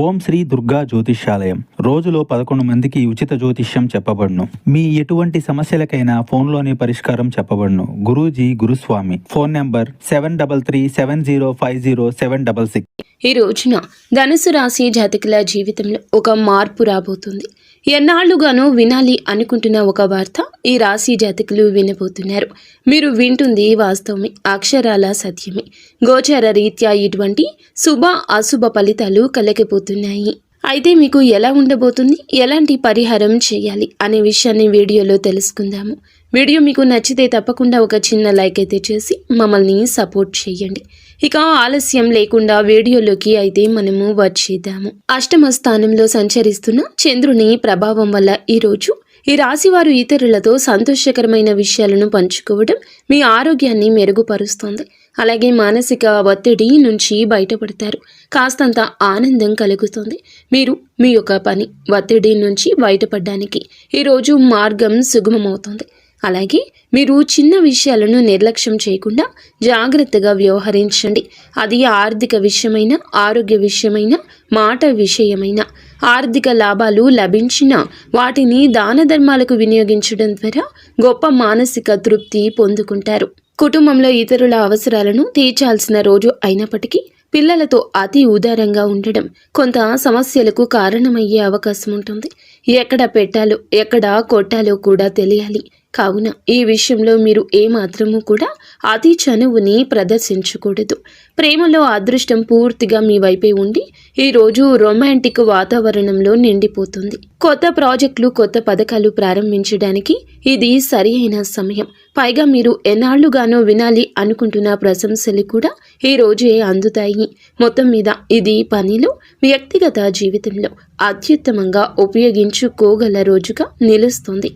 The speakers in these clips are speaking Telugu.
ఓం శ్రీ దుర్గా జ్యోతిష్యాలయం. రోజులో 11 మందికి ఉచిత జ్యోతిష్యం చెప్పబడును. మీ ఎటువంటి సమస్యలకైనా ఫోన్లోనే పరిష్కారం చెప్పబడును. గురూజీ గురుస్వామి. Phone number 7337050766. ఈ రోజున ధనుసు రాశి జాతకుల జీవితంలో ఒక మార్పు రాబోతుంది. ఎన్నాళ్లుగానో వినాలి అనుకుంటున్న ఒక వార్త ఈ రాశి జాతకులు వినబోతున్నారు. మీరు వింటుంది వాస్తవమే, అక్షరాల సత్యమే. గోచార రీత్యా ఇటువంటి శుభ అశుభ ఫలితాలు కలగబోతున్నాయి. అయితే మీకు ఎలా ఉండబోతుంది, ఎలాంటి పరిహారం చేయాలి అనే విషయాన్ని వీడియోలో తెలుసుకుందాము. వీడియో మీకు నచ్చితే తప్పకుండా ఒక చిన్న లైక్ అయితే చేసి మమ్మల్ని సపోర్ట్ చేయండి. ఇక ఆలస్యం లేకుండా వీడియోలోకి అయితే మనము వచ్చేద్దాము. అష్టమ స్థానంలో సంచరిస్తున్న చంద్రుని ప్రభావం వల్ల ఈరోజు ఈ రాశివారు ఇతరులతో సంతోషకరమైన విషయాలను పంచుకోవడం మీ ఆరోగ్యాన్ని మెరుగుపరుస్తుంది. అలాగే మానసిక ఒత్తిడి నుంచి బయటపడతారు. కాస్తంత ఆనందం కలుగుతుంది. మీరు మీ యొక్క పని ఒత్తిడి నుంచి బయటపడడానికి ఈరోజు మార్గం సుగమమవుతుంది. అలాగే మీరు చిన్న విషయాలను నిర్లక్ష్యం చేయకుండా జాగ్రత్తగా వ్యవహరించండి. అది ఆర్థిక విషయమైన, ఆరోగ్య విషయమైన, మాట విషయమైన. ఆర్థిక లాభాలు లభించిన వాటిని దాన ధర్మాలకు వినియోగించడం ద్వారా గొప్ప మానసిక తృప్తి పొందుకుంటారు. కుటుంబంలో ఇతరుల అవసరాలను తీర్చాల్సిన రోజు అయినప్పటికీ పిల్లలతో అతి ఉదారంగా ఉండడం కొంత సమస్యలకు కారణమయ్యే అవకాశం ఉంటుంది. ఎక్కడ పెట్టాలో ఎక్కడ కొట్టాలో కూడా తెలియాలి. కావున ఈ విషయంలో మీరు ఏమాత్రము కూడా అతి చనువుని ప్రదర్శించకూడదు. ప్రేమలో అదృష్టం పూర్తిగా మీ వైపే ఉండి ఈరోజు రొమాంటిక్ వాతావరణంలో నిండిపోతుంది. కొత్త ప్రాజెక్టులు, కొత్త పథకాలు ప్రారంభించడానికి ఇది సరి అయిన సమయం. పైగా మీరు ఎన్నాళ్లుగానో వినాలి అనుకుంటున్న ప్రశంసలు కూడా ఈ రోజే అందుతాయి. మొత్తం మీద ఇది పనిలో, వ్యక్తిగత జీవితంలో అత్యుత్తమంగా ఉపయోగించుకోగల రోజుగా నిలుస్తుంది.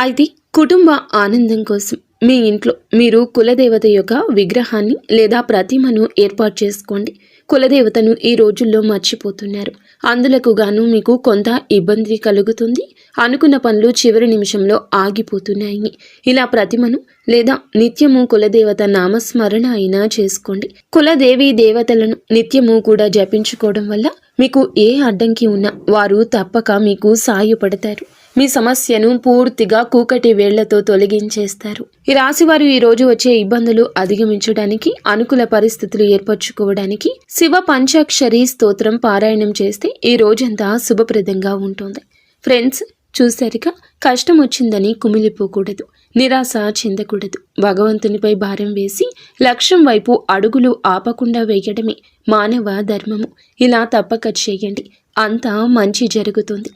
అయితే కుటుంబ ఆనందం కోసం మీ ఇంట్లో మీరు కులదేవత యొక్క విగ్రహాన్ని లేదా ప్రతిమను ఏర్పాటు చేసుకోండి. కులదేవతను ఈ రోజుల్లో మర్చిపోతున్నారు. అందులకు గాను మీకు కొంత ఇబ్బంది కలుగుతుంది. అనుకున్న పనులు చివరి నిమిషంలో ఆగిపోతున్నాయి. ఇలా ప్రతిమను లేదా నిత్యము కులదేవత నామస్మరణ అయినా చేసుకోండి. కులదేవి దేవతలను నిత్యము కూడా జపించుకోవడం వల్ల మీకు ఏ అడ్డంకి ఉన్నా వారు తప్పక మీకు సాయపడతారు. మీ సమస్యను పూర్తిగా కూకటి వేళ్లతో తొలగించేస్తారు. ఈ రాశివారు ఈ రోజు వచ్చే ఇబ్బందులు అధిగమించడానికి, అనుకూల పరిస్థితులు ఏర్పరచుకోవడానికి శివ పంచాక్షరి స్తోత్రం పారాయణం చేస్తే ఈ రోజంతా శుభప్రదంగా ఉంటుంది. ఫ్రెండ్స్, చూసారుగా, కష్టం వచ్చిందని కుమిలిపోకూడదు, నిరాశ చెందకూడదు. భగవంతునిపై భారం వేసి లక్ష్యం వైపు అడుగులు ఆపకుండా వేయడమే మానవ ధర్మము. ఇలా తప్పక చేయండి, అంతా మంచి జరుగుతుంది.